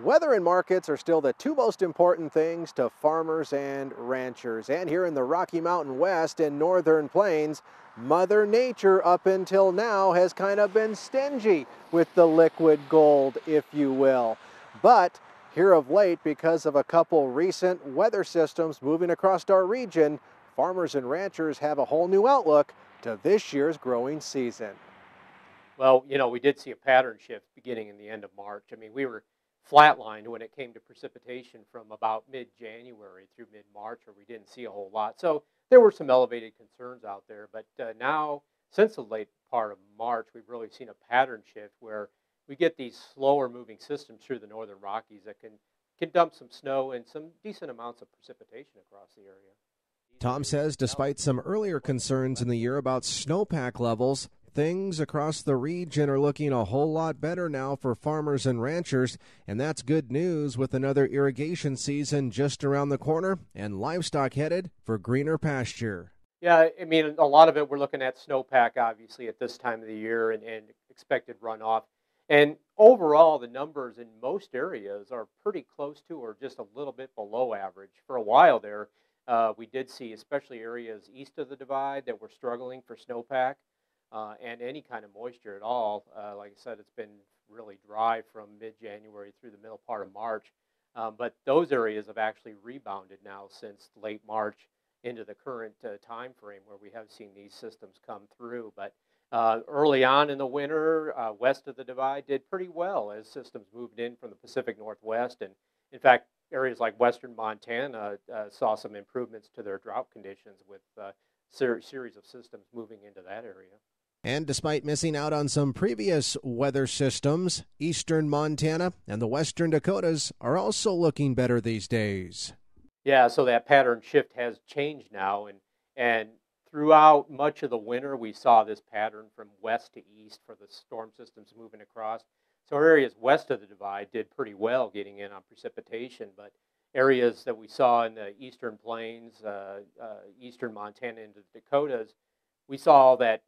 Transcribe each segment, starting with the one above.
Weather and markets are still the two most important things to farmers and ranchers. And here in the Rocky Mountain West and Northern Plains, Mother Nature up until now has kind of been stingy with the liquid gold, if you will. But here of late, because of a couple recent weather systems moving across our region, farmers and ranchers have a whole new outlook to this year's growing season. Well, we did see a pattern shift beginning in the end of March. I mean, we were flatlined when it came to precipitation from about mid-January through mid-March, where we didn't see a whole lot. So there were some elevated concerns out there. But now, since the late part of March, we've really seen a pattern shift where we get these slower moving systems through the northern Rockies that can dump some snow and some decent amounts of precipitation across the area. Tom says despite some earlier concerns in the year about snowpack levels, things across the region are looking a whole lot better now for farmers and ranchers, and that's good news with another irrigation season just around the corner and livestock headed for greener pasture. Yeah, I mean, a lot of it we're looking at snowpack, obviously, at this time of the year and expected runoff. And overall, the numbers in most areas are pretty close to or just a little bit below average. For a while there, we did see, especially areas east of the divide, that were struggling for snowpack and any kind of moisture at all. Like I said, it's been really dry from mid-January through the middle part of March. But those areas have actually rebounded now since late March into the current time frame where we have seen these systems come through. But early on in the winter, west of the divide did pretty well as systems moved in from the Pacific Northwest. And in fact, areas like western Montana saw some improvements to their drought conditions with series of systems moving into that area. And despite missing out on some previous weather systems, eastern Montana and the western Dakotas are also looking better these days. Yeah, so that pattern shift has changed now, and throughout much of the winter, we saw this pattern from west to east for the storm systems moving across. So areas west of the divide did pretty well getting in on precipitation, but areas that we saw in the eastern plains, eastern Montana into the Dakotas, we saw that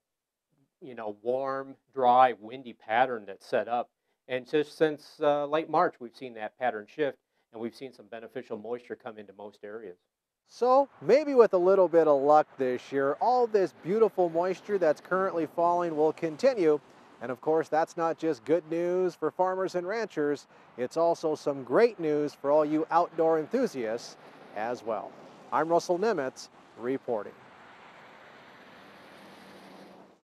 warm, dry, windy pattern that set up. And just since late March, we've seen that pattern shift, and we've seen some beneficial moisture come into most areas. So maybe with a little bit of luck this year, all this beautiful moisture that's currently falling will continue. And of course, that's not just good news for farmers and ranchers, it's also some great news for all you outdoor enthusiasts as well. I'm Russell Nimitz reporting.